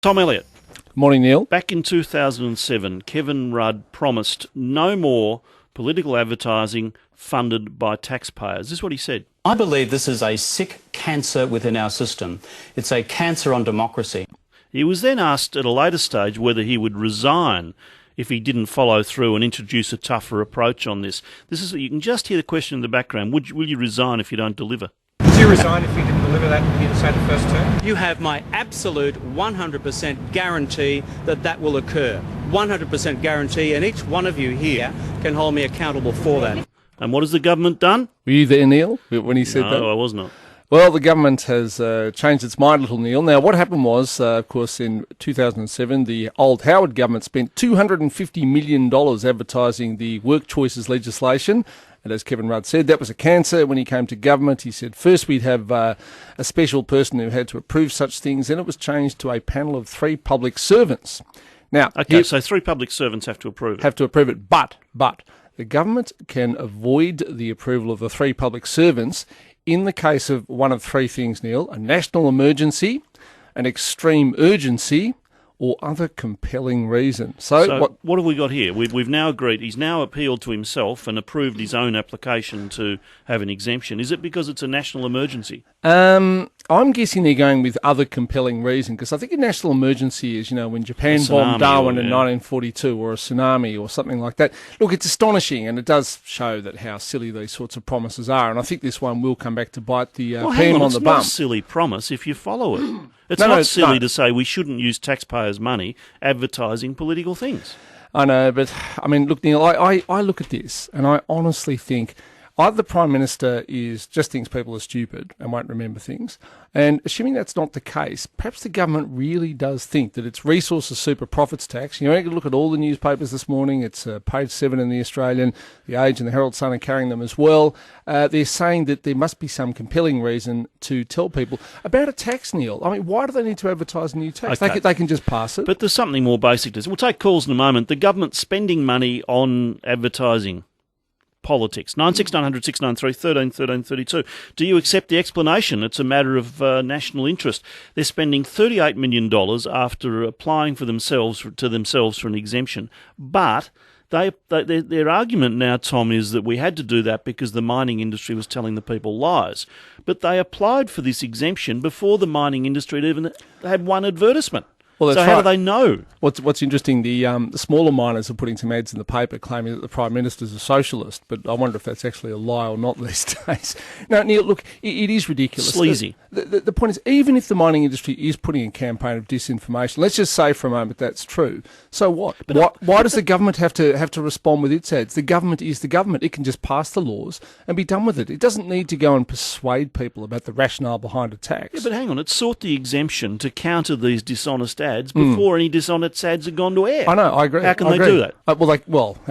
Tom Elliott. Morning, Neil. Back in 2007, Kevin Rudd promised no more political advertising funded by taxpayers. This is what he said. I believe this is a sick cancer within our system. It's a cancer on democracy. He was then asked at a later stage whether he would resign if he didn't follow through and introduce a tougher approach on this. You can just hear the question in the background. Will you resign if you don't deliver? Would you resign if you didn't deliver that in, say, the first term? You have my absolute 100% guarantee that that will occur. 100% guarantee, and each one of you here can hold me accountable for that. And what has the government done? Were you there, Neil, when he said that? No, I was not. Well, the government has changed its mind a little, Neil. Now, what happened was, of course, in 2007, the old Howard government spent $250 million advertising the work choices legislation. And as Kevin Rudd said, that was a cancer. When he came to government, he said first we'd have a special person who had to approve such things. Then it was changed to a panel of 3 public servants. Now, okay, so 3 public servants have to approve it. Have to approve it, but the government can avoid the approval of the 3 public servants in the case of one of 3 things, Neil: a national emergency, an extreme urgency, or other compelling reason. So what have we got here? We've now agreed. He's now appealed to himself and approved his own application to have an exemption. Is it because it's a national emergency? I'm guessing they're going with other compelling reason, because I think a national emergency is, when Japan bombed Darwin in 1942, or a tsunami or something like that. Look, it's astonishing, and it does show that how silly these sorts of promises are, and I think this one will come back to bite the PM on the bum. It's not a silly promise if you follow it. It's not silly to say we shouldn't use taxpayers' money advertising political things. I know, but, look, Neil, I look at this, and I honestly think either the Prime Minister just thinks people are stupid and won't remember things, and assuming that's not the case, perhaps the government really does think that it's resources super profits tax. You can look at all the newspapers this morning. It's page 7 in the Australian, the Age and the Herald Sun are carrying them as well. They're saying that there must be some compelling reason to tell people about a tax, Neil. Why do they need to advertise a new tax? Okay. They can just pass it. But there's something more basic to this. We'll take calls in a moment. The government spending money on advertising politics. 9690 693 13 13 32. Do you accept the explanation? It's a matter of national interest. They're spending $38 million after applying for themselves for an exemption. But their argument now, Tom, is that we had to do that because the mining industry was telling the people lies. But they applied for this exemption before the mining industry had even had one advertisement. Well, so how do they know? What's interesting, the smaller miners are putting some ads in the paper claiming that the Prime Minister's a socialist, but I wonder if that's actually a lie or not these days. Now, Neil, look, it is ridiculous. Sleazy. The point is, even if the mining industry is putting a campaign of disinformation, let's just say for a moment that's true. So what? Why does the government have to respond with its ads? The government is the government. It can just pass the laws and be done with it. It doesn't need to go and persuade people about the rationale behind a tax. Yeah, but hang on. It sought the exemption to counter these dishonest ads before any dishonest ads had gone to air. I know, I agree. How can they do that? How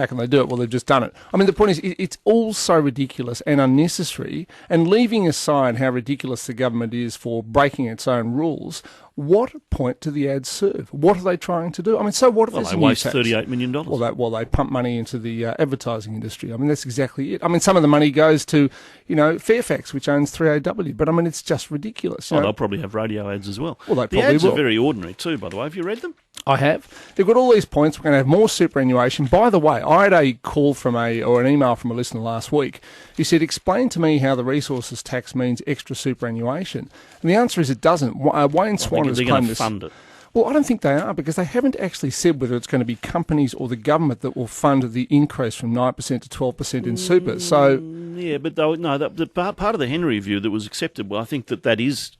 can they do it? Well, they've just done it. The point is, it's all so ridiculous and unnecessary, and leaving aside how ridiculous the government is for breaking its own rules, what point do the ads serve? What are they trying to do? So what if there's a new tax? They waste $38 million. Well, they pump money into the advertising industry. That's exactly it. Some of the money goes to, Fairfax, which owns 3AW, but it's just ridiculous. They'll probably have radio ads as well. Well, they the probably ads will. are very ordinary too, by the way. Have you read them? I have. They've got all these points. We're going to have more superannuation. By the way, I had a call or an email from a listener last week who said, explain to me how the resources tax means extra superannuation. And the answer is it doesn't. Wayne Swan has claimed this. Fund it. Well, I don't think they are, because they haven't actually said whether it's going to be companies or the government that will fund the increase from 9% to 12% in super. So, yeah, but the part of the Henry review that was accepted, well, I think that is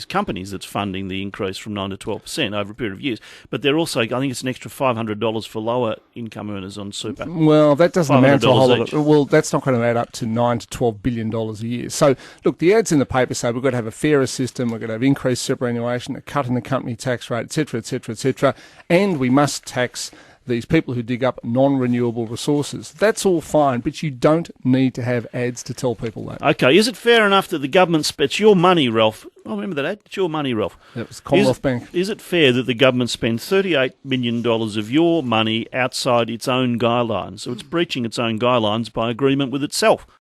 companies that's funding the increase from 9 to 12% over a period of years. But they're also, I think it's an extra $500 for lower income earners on super. Well, that doesn't amount to a whole lot. Well, that's not going to add up to $9 to $12 billion a year. So, look, the ads in the paper say we've got to have a fairer system, we've got to have increased superannuation, a cut in the company tax rate, etc., etc., etc., and we must tax these people who dig up non-renewable resources. That's all fine, but you don't need to have ads to tell people that. Okay, is it fair enough that the government it's your money, Ralph? I remember that ad. It's your money, Ralph. That was Commonwealth Bank. Is it fair that the government spends $38 million of your money outside its own guidelines? So it's breaching its own guidelines by agreement with itself.